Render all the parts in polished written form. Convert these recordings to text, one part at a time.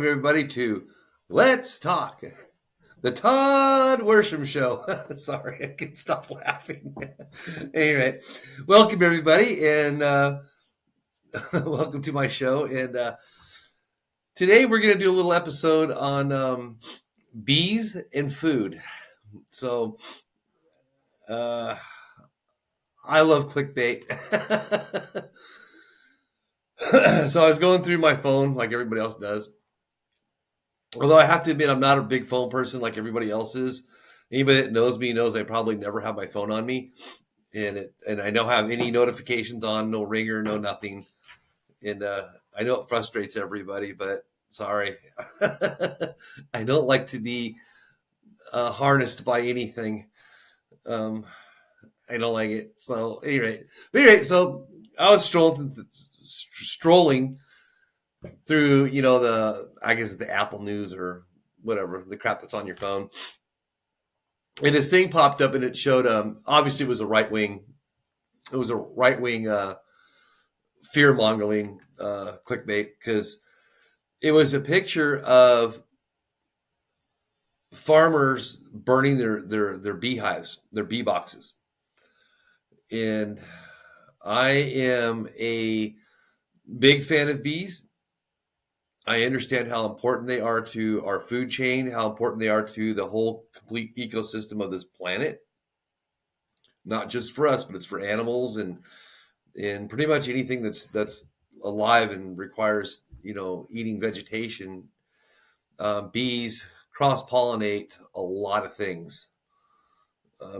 Everybody to Let's Talk, the Todd Worsham Show. Sorry, I can't stop laughing. Anyway, welcome everybody, and welcome to my show. And today we're going to do a little episode on bees and food. So uh, I love clickbait. So I was going through my phone like everybody else does. Although I have to admit, I'm not a big phone person like everybody else is. Anybody that knows me knows I probably never have my phone on me, and I don't have any notifications on, no ringer, no nothing. And I know it frustrates everybody, but sorry, I don't like to be harnessed by anything. Um, I don't like it. So anyway, so I was strolling through, I guess it's the Apple News or whatever, the crap that's on your phone. And this thing popped up and it showed, obviously it was a right wing fear mongering clickbait, because it was a picture of farmers burning their beehives, their bee boxes. And I am a big fan of bees. I understand how important they are to our food chain, how important they are to the whole complete ecosystem of this planet. Not just for us, but it's for animals and pretty much anything that's alive and requires eating vegetation. Bees cross pollinate a lot of things.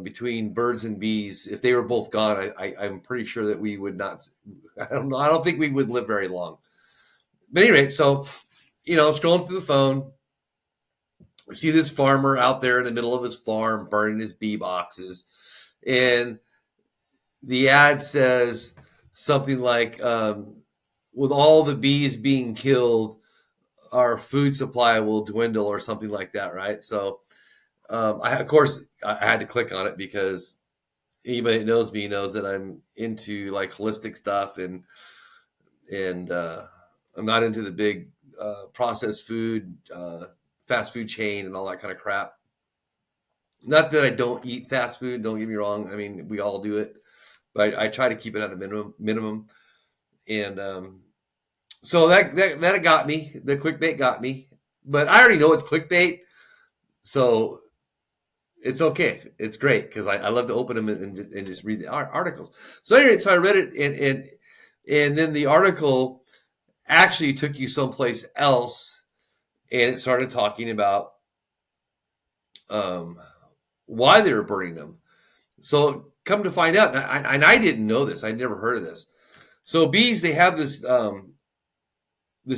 Between birds and bees, if they were both gone, I'm pretty sure that we would not. I don't know. I don't think we would live very long. But anyway, so I'm scrolling through the phone. I see this farmer out there in the middle of his farm burning his bee boxes, and the ad says something like, with all the bees being killed, our food supply will dwindle, or something like that, right? So, of course, I had to click on it because anybody that knows me knows that I'm into like holistic stuff, and I'm not into the big processed food, fast food chain, and all that kind of crap. Not that I don't eat fast food. Don't get me wrong. I mean, we all do it, but I try to keep it at a minimum. And so that got me. The clickbait got me, but I already know it's clickbait, so it's okay. It's great because I love to open them and just read the articles. So anyway, so I read it, and then the article actually took you someplace else, and it started talking about um, why they were burning them. So come to find out, and I didn't know this. I'd never heard of this. So bees, they have this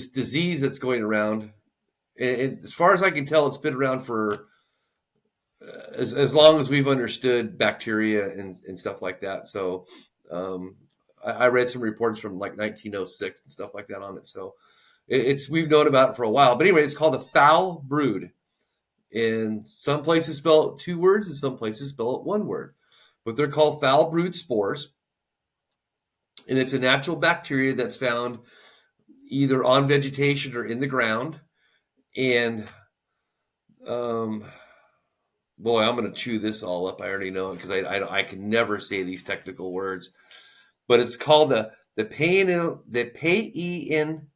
disease that's going around, and as far as I can tell, it's been around for as long as we've understood bacteria and stuff like that. So um, I read some reports from like 1906 and stuff like that on it. So it's we've known about it for a while. But anyway, it's called the foul brood. And some places spell it two words, and some places spell it one word. But they're called foul brood spores, and it's a natural bacteria that's found either on vegetation or in the ground. And um, boy, I'm going to chew this all up. I already know it because I can never say these technical words. But it's called the pain the paein.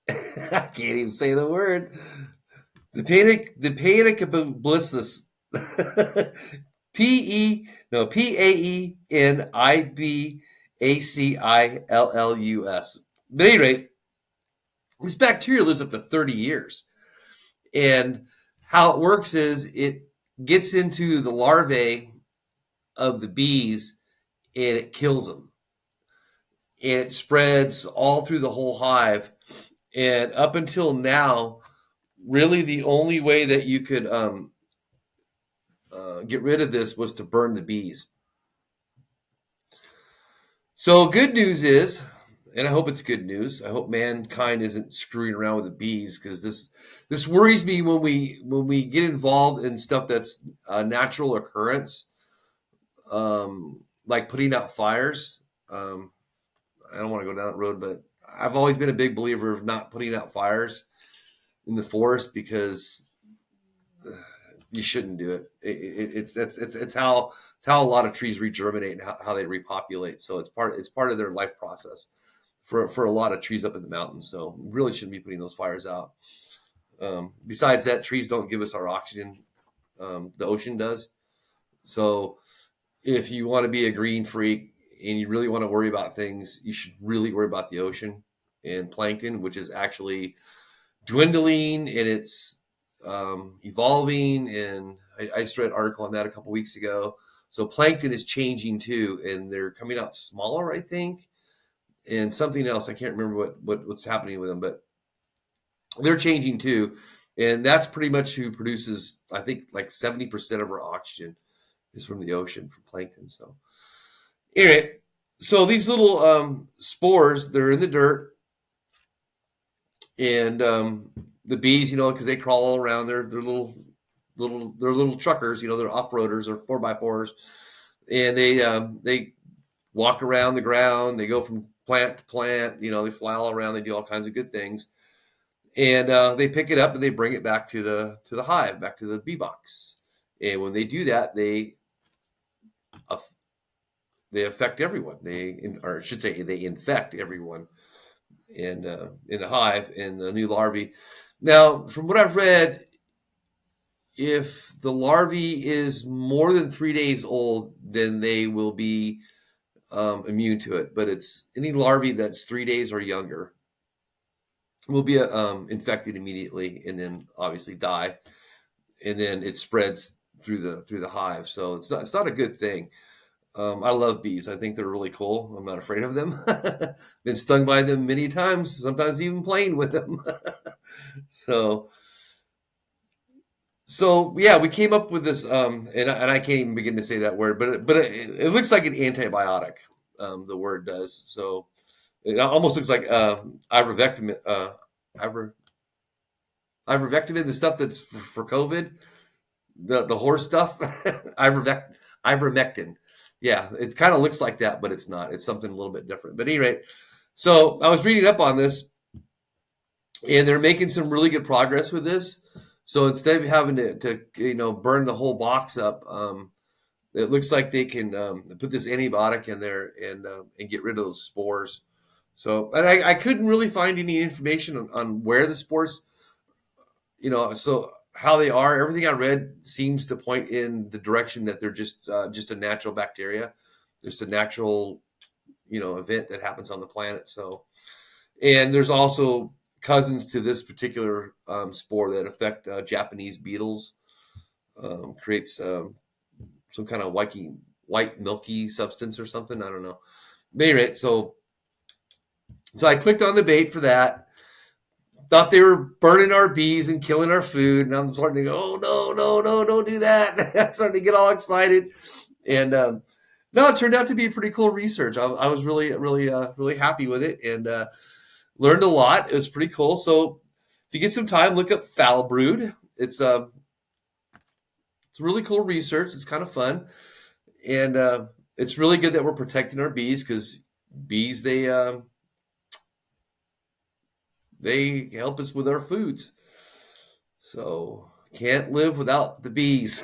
I can't even say the word. The paenicabilis. PAENIBACILLUS. But at any rate, this bacteria lives up to 30 years. And how it works is it gets into the larvae of the bees and it kills them. And it spreads all through the whole hive. And up until now, really the only way that you could get rid of this was to burn the bees. So good news is, and I hope it's good news. I hope mankind isn't screwing around with the bees, because this worries me when we get involved in stuff that's a natural occurrence, like putting out fires. I don't want to go down that road, but I've always been a big believer of not putting out fires in the forest because you shouldn't do it. It's how a lot of trees regerminate and how they repopulate. So it's part of their life process for a lot of trees up in the mountains. So we really shouldn't be putting those fires out. Besides that, trees don't give us our oxygen. The ocean does. So if you want to be a green freak and you really want to worry about things, you should really worry about the ocean and plankton, which is actually dwindling and it's evolving. And I just read an article on that a couple weeks ago. So plankton is changing too, and they're coming out smaller, I think, and something else. I can't remember what's happening with them, but they're changing too. And that's pretty much who produces, I think, like 70% of our oxygen is from the ocean, from plankton. So anyway, so these little spores, they're in the dirt, and the bees, because they crawl all around. They're little truckers. They're off roaders or 4x4s, and they walk around the ground. They go from plant to plant. They fly all around. They do all kinds of good things, and they pick it up and they bring it back to the hive, back to the bee box. And when they do that, they affect everyone. Or I should say, they infect everyone in the hive and the new larvae. Now, from what I've read, if the larvae is more than 3 days old, then they will be immune to it. But it's any larvae that's 3 days or younger will be infected immediately, and then obviously die, and then it spreads through the hive. So it's not a good thing. I love bees. I think they're really cool. I'm not afraid of them. Been stung by them many times, sometimes even playing with them. so So yeah, we came up with this, and I can't even begin to say that word, but it looks like an antibiotic. The word does. So it almost looks like ivermectin, ivermectin, the stuff that's for COVID, the horse stuff, ivermectin. Yeah, it kind of looks like that, but it's not. It's something a little bit different. But anyway, so I was reading up on this, and they're making some really good progress with this. So instead of having to burn the whole box up, it looks like they can put this antibiotic in there and get rid of those spores. So, and I couldn't really find any information on where the spores, so how they are. Everything I read seems to point in the direction that they're just a natural bacteria, just a natural event that happens on the planet. So, and there's also cousins to this particular spore that affect Japanese beetles. Creates some kind of white milky substance or something. I don't know. Anyway, so I clicked on the bait for that. Thought they were burning our bees and killing our food, and I'm starting to go, oh no, no, no, don't do that. I'm starting to get all excited, and no, it turned out to be pretty cool research. I was really, really, really happy with it, and learned a lot. It was pretty cool. So if you get some time, look up Foul Brood. It's really cool research. It's kind of fun, and it's really good that we're protecting our bees because bees they help us with our foods. So can't live without the bees.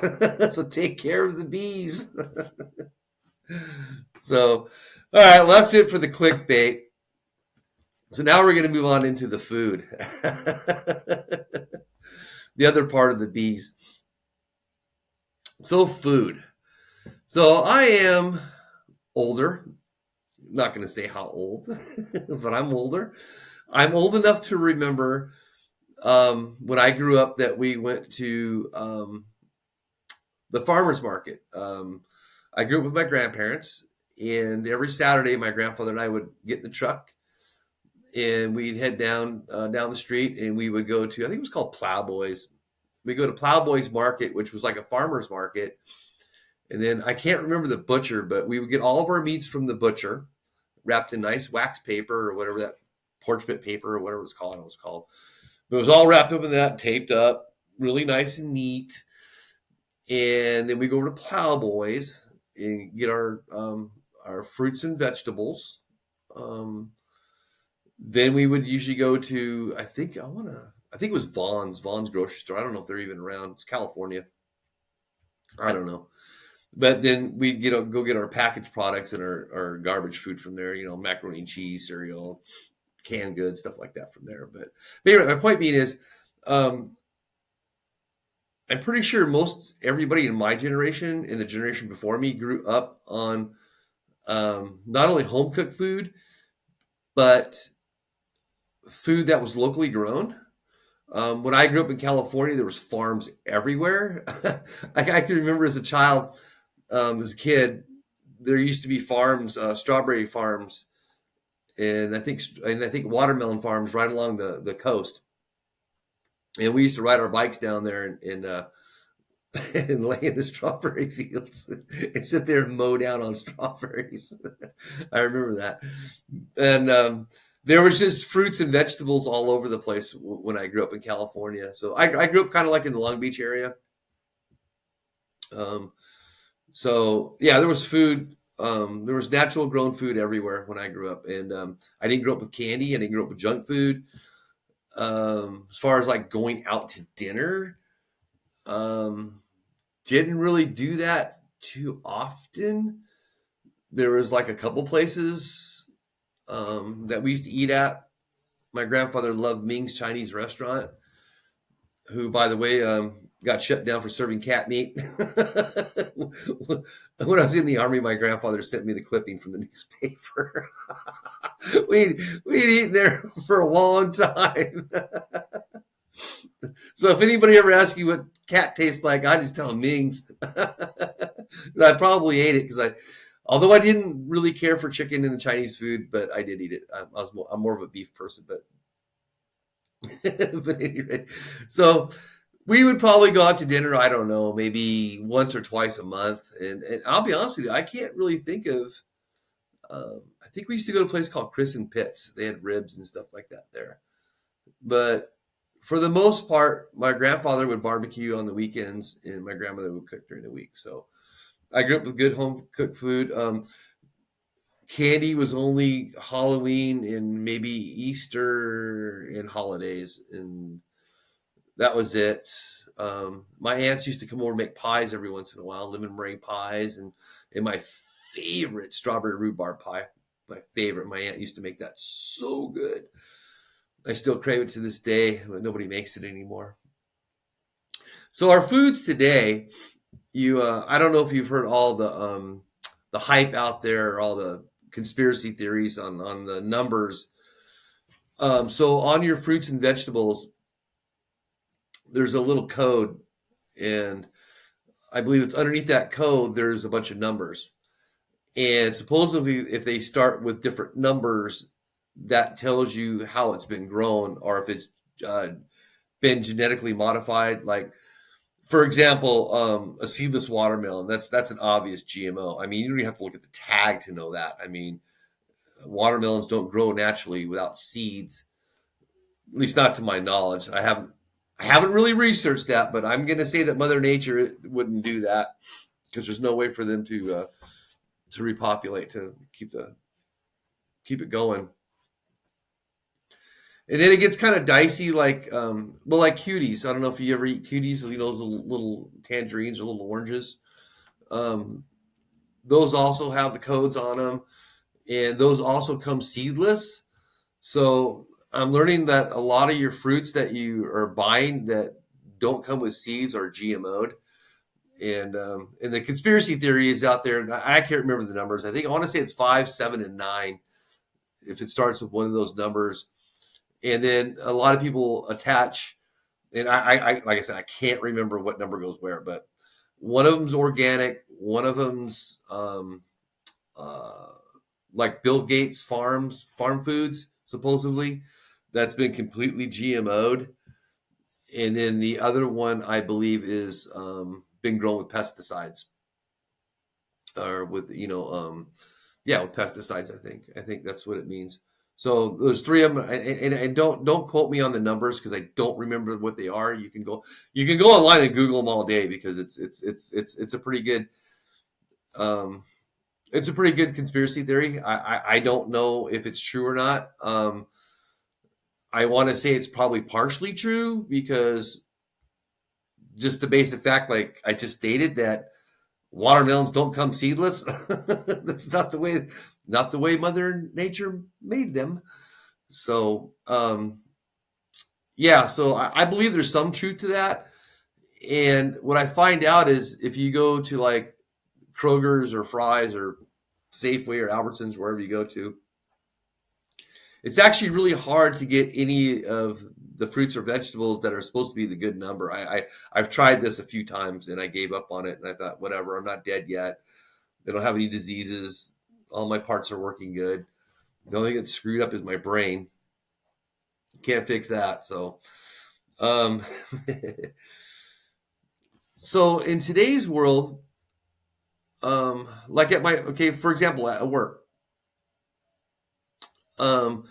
So take care of the bees. So, all right, well, that's it for the clickbait. So now we're going to move on into the food, the other part of the bees. So food. So I am older. I'm not going to say how old, but I'm older. I'm old enough to remember when I grew up that we went to the farmer's market. I grew up with my grandparents, and every Saturday, my grandfather and I would get in the truck, and we'd head down the street, and we would go to, I think it was called Plowboys. We go to Plowboys Market, which was like a farmer's market, and then I can't remember the butcher, but we would get all of our meats from the butcher, wrapped in nice wax paper or whatever that parchment paper or whatever it was called. But it was all wrapped up in that, taped up, really nice and neat. And then we go over to Plowboys and get our fruits and vegetables. Then we would usually go to, I think it was Vaughn's grocery store. I don't know if they're even around. It's California. I don't know. But then we'd go get our packaged products and our garbage food from there, macaroni and cheese, cereal, canned goods, stuff like that from there. But anyway, my point being is, um, I'm pretty sure most everybody in my generation and the generation before me grew up on not only home cooked food, but food that was locally grown. When I grew up in California, there was farms everywhere. I can remember as a child, as a kid, there used to be farms, strawberry farms, and I think watermelon farms right along the coast. And we used to ride our bikes down there and lay in the strawberry fields and sit there and mow down on strawberries. I remember that. And there was just fruits and vegetables all over the place when I grew up in California. So I grew up kind of like in the Long Beach area. Um, so yeah, there was food. There was natural grown food everywhere when I grew up, and I didn't grow up with candy. I didn't grow up with junk food. As far as like going out to dinner, um, didn't really do that too often. There was like a couple places that we used to eat at. My grandfather loved Ming's Chinese restaurant, who, by the way, got shut down for serving cat meat. When I was in the army, my grandfather sent me the clipping from the newspaper. We'd eaten there for a long time. So if anybody ever asks you what cat tastes like, I just tell them Ming's. I probably ate it although I didn't really care for chicken in the Chinese food, but I did eat it. I'm more of a beef person, but but anyway, so we would probably go out to dinner. I don't know, maybe once or twice a month, and I'll be honest with you, I can't really think of. I think we used to go to a place called Chris and Pitts. They had ribs and stuff like that there, but for the most part, my grandfather would barbecue on the weekends, and my grandmother would cook during the week. So I grew up with good home cooked food. Candy was only Halloween and maybe Easter and holidays, and that was it. My aunts used to come over and make pies every once in a while, lemon meringue pies, and my favorite strawberry rhubarb pie. My favorite. My aunt used to make that so good. I still crave it to this day, but nobody makes it anymore. So our foods today, I don't know if you've heard all the hype out there, all the conspiracy theories on the numbers. So on your fruits and vegetables, there's a little code, and I believe it's underneath that code. There's a bunch of numbers, and supposedly, if they start with different numbers, that tells you how it's been grown or if it's uh, been genetically modified. Like, for example, a seedless watermelon. That's an obvious GMO. I mean, you don't even have to look at the tag to know that. I mean, watermelons don't grow naturally without seeds, at least not to my knowledge. I haven't really researched that, but I'm going to say that Mother Nature wouldn't do that because there's no way for them to repopulate to keep it going. And then it gets kind of dicey, like cuties. I don't know if you ever eat cuties. Those little tangerines or little oranges. Um, those also have the codes on them, and those also come seedless. So I'm learning that a lot of your fruits that you are buying that don't come with seeds are GMO'd. And the conspiracy theory is out there. And I can't remember the numbers. I want to say it's 5, 7, and 9. If it starts with one of those numbers, and then a lot of people attach. And I like I said, I can't remember what number goes where, but one of them's organic. One of them's uh, like Bill Gates farm foods, supposedly, that's been completely GMO'd. And then the other one, I believe, is been grown with pesticides or with, yeah, with pesticides. I think that's what it means. So there's three of them, and don't quote me on the numbers because I don't remember what they are. You can go online and Google them all day because it's a pretty good um, it's a pretty good conspiracy theory. I don't know if it's true or not. I want to say it's probably partially true because just the basic fact, like I just stated, that watermelons don't come seedless. That's not the way Mother Nature made them. So, yeah, so I believe there's some truth to that. And what I find out is if you go to like Kroger's or Fry's or Safeway or Albertsons, wherever you go to, it's actually really hard to get any of the fruits or vegetables that are supposed to be the good number. I've tried this a few times and I gave up on it, and I thought, whatever, I'm not dead yet. They don't have any diseases. All my parts are working good. The only thing that's screwed up is my brain. Can't fix that. So, um, so in today's world, like at my okay, for example, at work, um,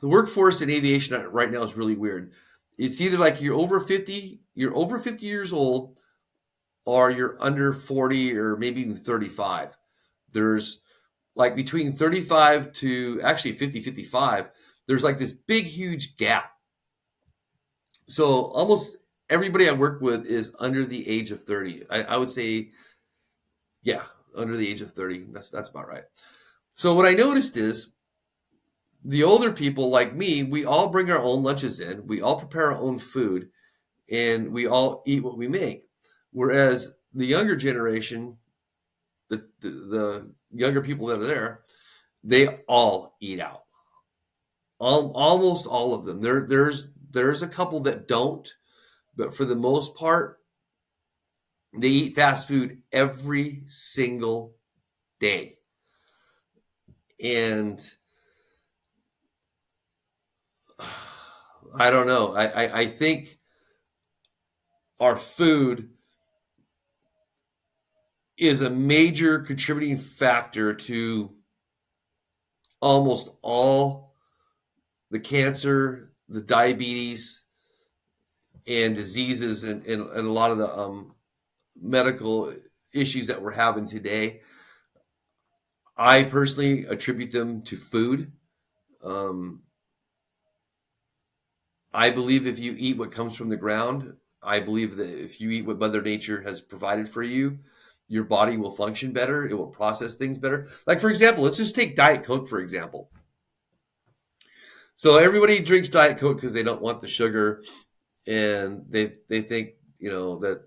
the workforce in aviation right now is really weird. It's either like you're over 50 years old, or you're under 40 or maybe even 35. There's like between 35 to actually 50, 55, there's like this big, huge gap. So almost everybody I work with is under the age of 30. I would say, yeah, under the age of 30. That's about right. So what I noticed is the older people like me, we all bring our own lunches in, we all prepare our own food, and we all eat what we make. Whereas the younger generation, the younger people that are there, they all eat out. Almost all of them. There's a couple that don't, but for the most part, they eat fast food every single day. And I don't know. I think our food is a major contributing factor to almost all the cancer, the diabetes, and diseases, and a lot of the medical issues that we're having today. I personally attribute them to food. Um, I believe if you eat what comes from the ground, I believe that if you eat what Mother Nature has provided for you, your body will function better. It will process things better. Like, for example, let's just take Diet Coke, for example. So everybody drinks Diet Coke because they don't want the sugar, and they think, that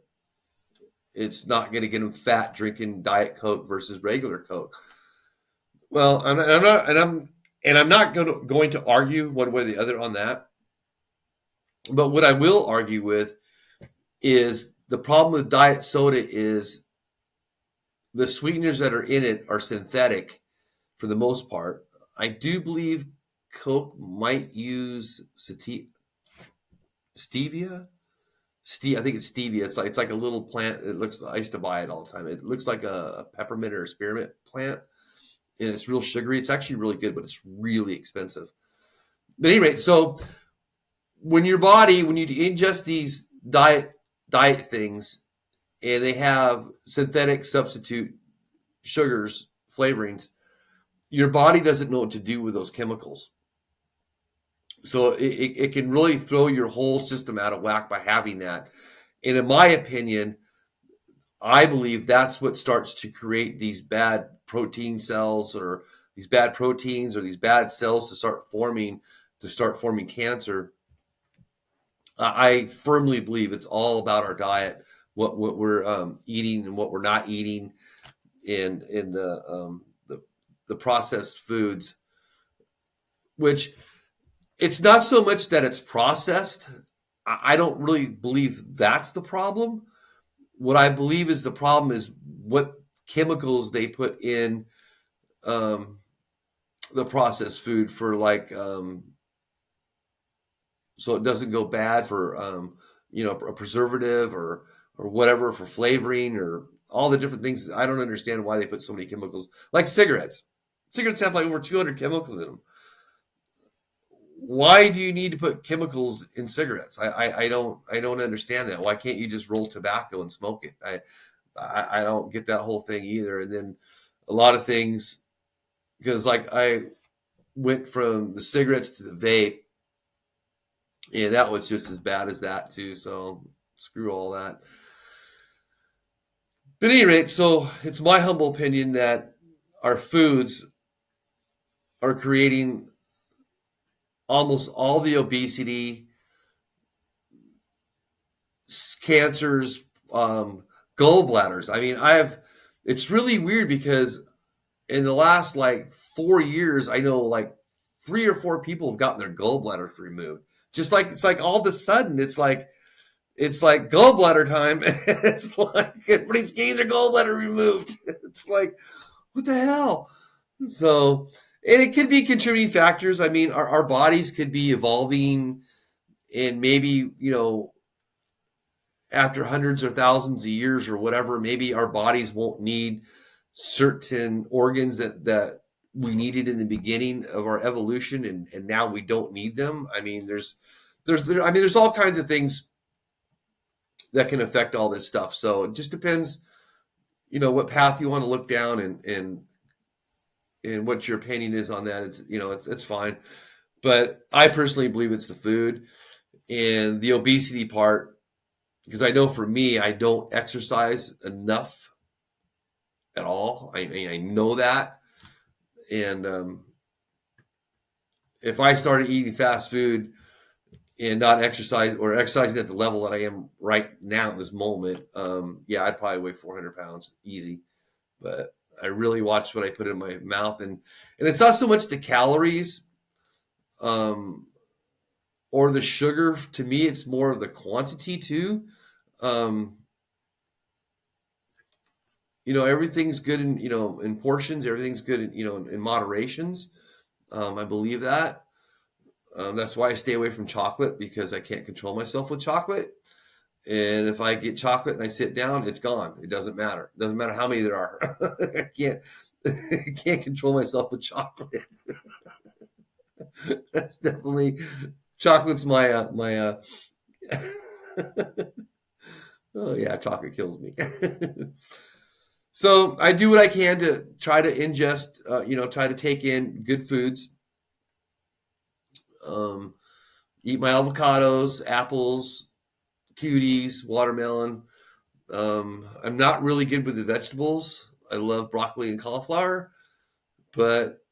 it's not going to get them fat drinking Diet Coke versus regular Coke. Well, I'm not, and I'm not going to argue one way or the other on that. But what I will argue with is the problem with diet soda is the sweeteners that are in it are synthetic for the most part. I do believe Coke might use stevia. I think it's stevia. It's like a little plant. It looks. I used to buy it all the time. It looks like a peppermint or a spearmint plant, and it's real sugary. It's actually really good, but it's really expensive. But anyway, so when you ingest these diet things, and they have synthetic substitute sugars, flavorings, your body doesn't know what to do with those chemicals. So it can really throw your whole system out of whack by having that. And in my opinion, I believe that's what starts to create these bad protein cells, or these bad proteins, or these bad cells to start forming cancer. I firmly believe it's all about our diet, what we're eating and what we're not eating, and in the processed foods, which it's not so much that it's processed. I don't really believe that's the problem. What I believe is the problem is what chemicals they put in um, the processed food for, like, so it doesn't go bad for a preservative or whatever, for flavoring, or all the different things. I don't understand why they put so many chemicals, like cigarettes. Cigarettes have like over 200 chemicals in them. Why do you need to put chemicals in cigarettes? I don't understand that. Why can't you just roll tobacco and smoke it? I don't get that whole thing either. And then a lot of things, because like went from the cigarettes to the vape, and that was just as bad as that too. So screw all that. But at any rate, so it's my humble opinion that our foods are creating almost all the obesity, cancers, gallbladders. I mean, it's really weird because in the last like 4 years, I know like 3 or 4 people have gotten their gallbladders removed. Just like it's like all of a sudden, it's like gallbladder time. It's like everybody's getting their gallbladder removed. It's like, what the hell? So, and it could be contributing factors. I mean, our bodies could be evolving, and maybe, after hundreds or thousands of years or whatever, maybe our bodies won't need certain organs that we needed in the beginning of our evolution, and now we don't need them. I mean, there's all kinds of things that can affect all this stuff. So it just depends, what path you want to look down, and what your opinion is on that. It's fine. But I personally believe it's the food and the obesity part, because I know for me, I don't exercise enough at all. I mean, I know that. And if I started eating fast food and not exercise, or exercising at the level that I am right now in this moment, yeah, I'd probably weigh 400 pounds easy. But I really watch what I put in my mouth, and it's not so much the calories, um, or the sugar. To me, it's more of the quantity too. Um, everything's good in portions. Everything's good in moderations. I believe that. That's why I stay away from chocolate, because I can't control myself with chocolate. And if I get chocolate and I sit down, it's gone. It doesn't matter. It doesn't matter how many there are. I can't I can't control myself with chocolate. That's definitely chocolate's my oh yeah, chocolate kills me. So I do what I can to try to ingest, try to take in good foods. Um, Eat my avocados, apples, cuties, watermelon. I'm not really good with the vegetables. I love broccoli and cauliflower, but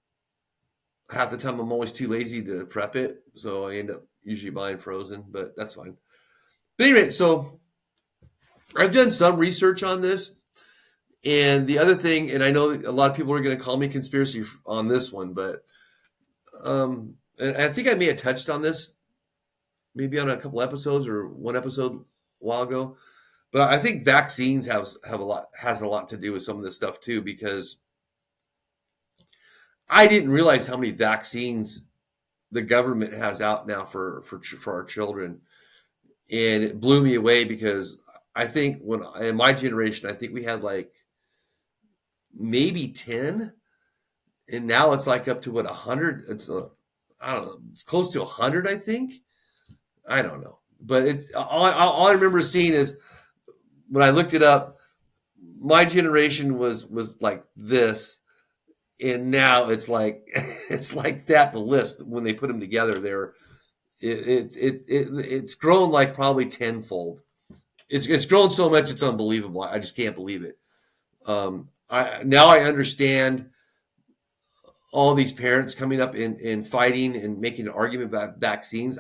half the time I'm always too lazy to prep it, so I end up usually buying frozen, but that's fine. But anyway, so I've done some research on this, and the other thing, and I know a lot of people are going to call me conspiracy on this one, but and I think I may have touched on this maybe on a couple episodes or one episode a while ago. But I think vaccines has a lot to do with some of this stuff too, because I didn't realize how many vaccines the government has out now for our children, and it blew me away, because I think when in my generation, I think we had like maybe 10, and now it's like up to what, 100. I don't know, it's close to 100, I think. I don't know, but it's all I remember seeing is when I looked it up. My generation was like this, and now it's like it's like that. The list, when they put them together, it's grown like probably tenfold. It's grown so much, it's unbelievable. I just can't believe it. I understand all these parents coming up and fighting and making an argument about vaccines.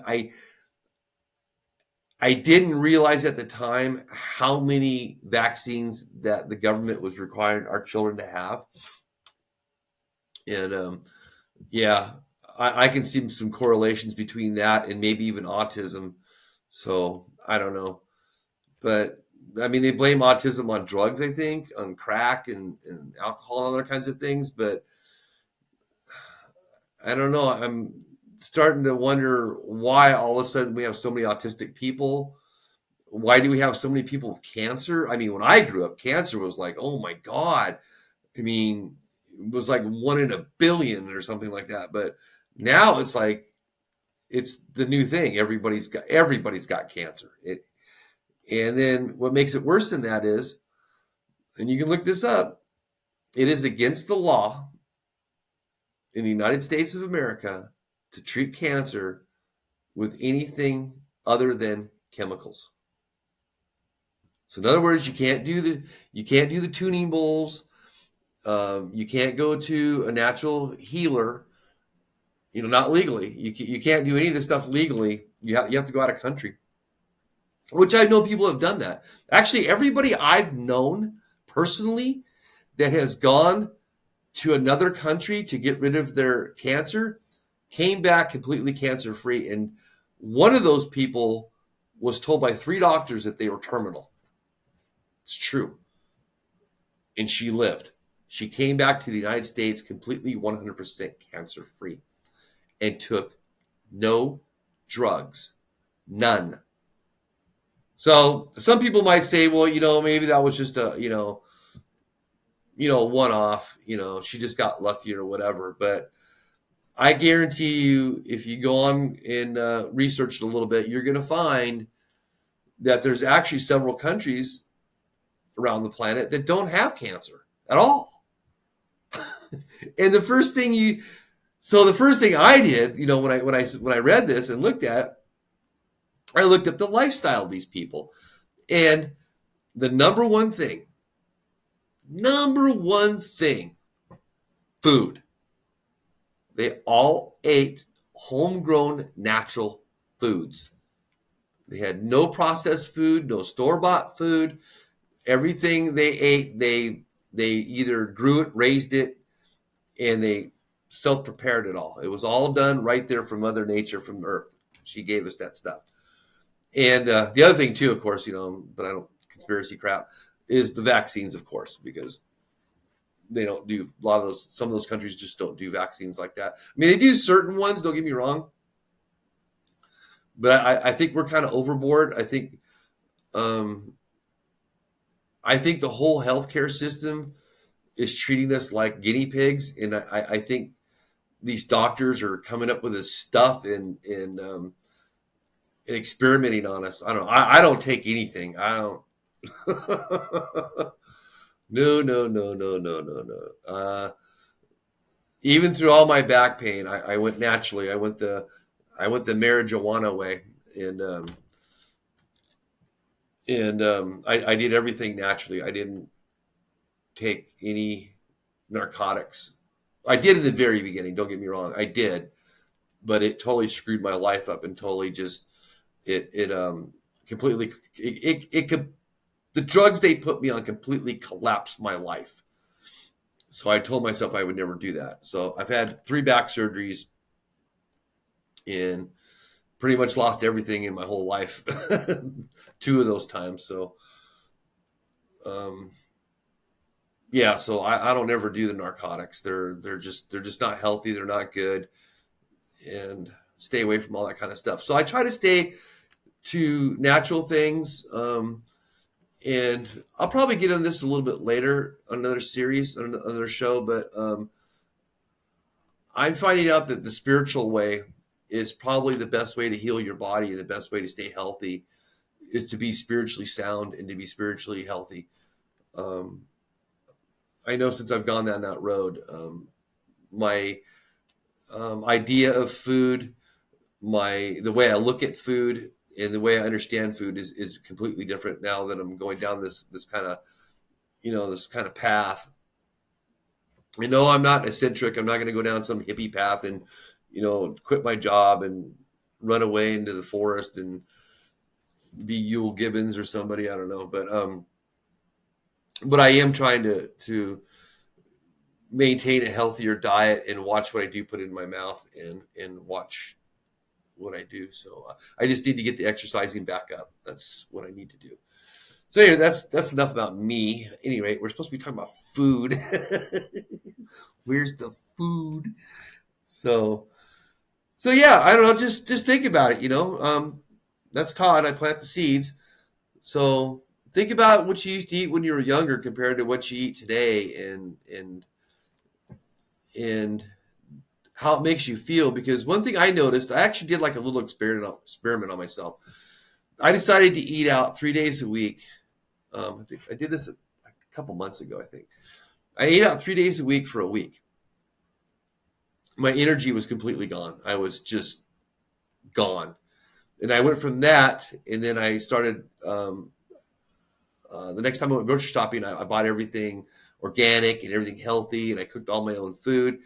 I didn't realize at the time how many vaccines that the government was requiring our children to have. And yeah, I can see some correlations between that and maybe even autism. So I don't know. But I mean, they blame autism on drugs, I think, on crack and alcohol and other kinds of things. But I don't know. I'm starting to wonder why all of a sudden we have so many autistic people. Why do we have so many people with cancer? I mean, when I grew up, cancer was like, oh my God. I mean, it was like 1 in 1 billion or something like that. But now it's like it's the new thing. Everybody's got cancer. And then what makes it worse than that is, and you can look this up, it is against the law in the United States of America to treat cancer with anything other than chemicals. So in other words, you can't do the tuning bowls. You can't go to a natural healer, not legally. You can't do any of this stuff legally. You have to go out of country, which I know people have done that. Actually, everybody I've known personally that has gone to another country to get rid of their cancer came back completely cancer free. And one of those people was told by 3 doctors that they were terminal. It's true. And she lived. She came back to the United States completely 100% cancer free and took no drugs, none. So some people might say, well, maybe that was just a, one off, she just got lucky or whatever. But I guarantee you, if you go on and research it a little bit, you're going to find that there's actually several countries around the planet that don't have cancer at all. And the first thing I did, when I read this and looked at, I looked up the lifestyle of these people, and the number one thing, food. They all ate homegrown natural foods. They had no processed food, no store-bought food. Everything they ate, they either grew it, raised it, and they self-prepared it all. It was all done right there from Mother Nature, from Earth. She gave us that stuff. And the other thing too, of course, but I don't conspiracy crap, is the vaccines, of course, because they don't do a lot of those. Some of those countries just don't do vaccines like that. I mean, they do certain ones. Don't get me wrong, but I think we're kind of overboard. I think the whole healthcare system is treating us like guinea pigs, and I think these doctors are coming up with this stuff and experimenting on us. I don't know. I don't take anything. I don't. No. Even through all my back pain, I went naturally. I went the marijuana way, and I did everything naturally. I didn't take any narcotics. I did in the very beginning. Don't get me wrong. I did, but it totally screwed my life up and totally just completely the drugs they put me on completely collapsed my life. So I told myself I would never do that. So I've had 3 back surgeries and pretty much lost everything in my whole life 2 of those times. So yeah, so I don't ever do the narcotics. They're just not healthy. They're not good, and stay away from all that kind of stuff. So I try to stay to natural things. And I'll probably get into this a little bit later on another series, on another show, but I'm finding out that the spiritual way is probably the best way to heal your body, and the best way to stay healthy is to be spiritually sound and to be spiritually healthy. I know since I've gone down that road, my idea of food, the way I look at food, and the way I understand food is completely different now that I'm going down this kind of, this kind of path. I know I'm not eccentric. I'm not going to go down some hippie path and, quit my job and run away into the forest and be Yule Gibbons or somebody. I don't know, but I am trying to maintain a healthier diet and watch what I do put in my mouth and watch what I do. So I just need to get the exercising back up. That's what I need to do. So anyway, that's enough about me. At any rate, we're supposed to be talking about food. Where's the food? So yeah, I don't know. Just think about it. That's Todd. I plant the seeds. So think about what you used to eat when you were younger compared to what you eat today, and how it makes you feel. Because one thing I noticed, I actually did like a little experiment on myself. I decided to eat out 3 days a week. I think I did this a couple months ago. I think I ate out 3 days a week for a week. my energy was completely gone. I was just gone. And I went from that, and then I started. The next time I went grocery shopping, I bought everything organic and everything healthy, and I cooked all my own food.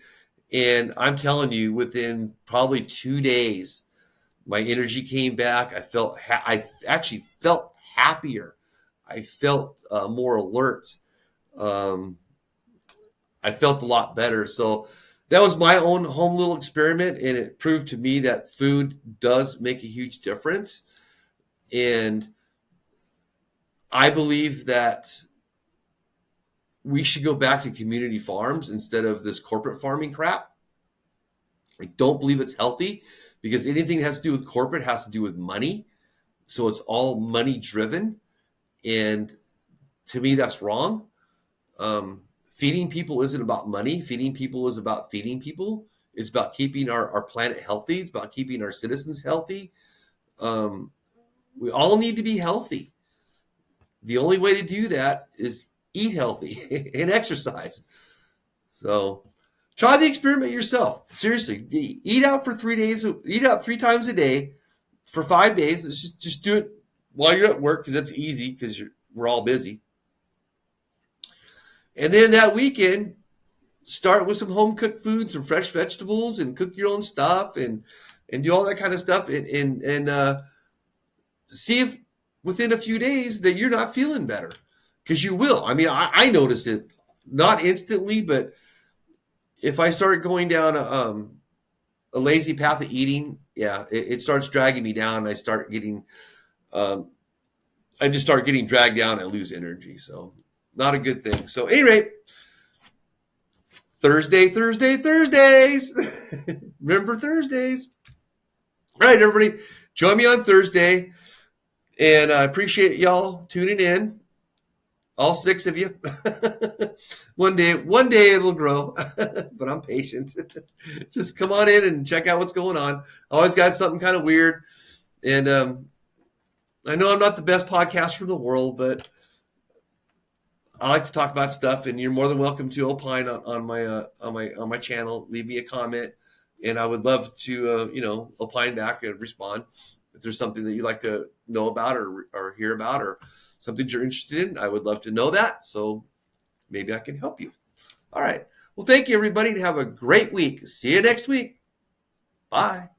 And I'm telling you, within probably 2 days, my energy came back. I actually felt happier. I felt more alert. Um, I felt a lot better. So that was my own home little experiment, and it proved to me that food does make a huge difference. And I believe that we should go back to community farms instead of this corporate farming crap. I don't believe it's healthy because anything that has to do with corporate has to do with money. So it's all money driven. And to me, that's wrong. Feeding people isn't about money. Feeding people is about feeding people. It's about keeping our planet healthy. It's about keeping our citizens healthy. Um, we all need to be healthy. The only way to do that is eat healthy and exercise. So try the experiment yourself. Seriously, eat out for 3 days. Eat out 3 times a day for 5 days. Just do it while you're at work because that's easy because we're all busy. And then that weekend, start with some home cooked food, some fresh vegetables, and cook your own stuff and do all that kind of stuff and see if within a few days that you're not feeling better because you will. I mean, I notice it not instantly, but if I start going down a lazy path of eating, yeah, it starts dragging me down. Um, I just start getting dragged down. I lose energy, so not a good thing. So, at any rate, Thursdays. Remember Thursdays. All right, everybody, join me on Thursday, and I appreciate y'all tuning in. All 6 of you. one day it'll grow, but I'm patient. Just come on in and check out what's going on. Always got something kind of weird, and I know I'm not the best podcaster in the world, but I like to talk about stuff, and you're more than welcome to opine on my channel. Leave me a comment, and I would love to opine back and respond if there's something that you'd like to know about or hear about or something you're interested in. I would love to know that, so maybe I can help you. All right. Well, thank you, everybody, and have a great week. See you next week. Bye.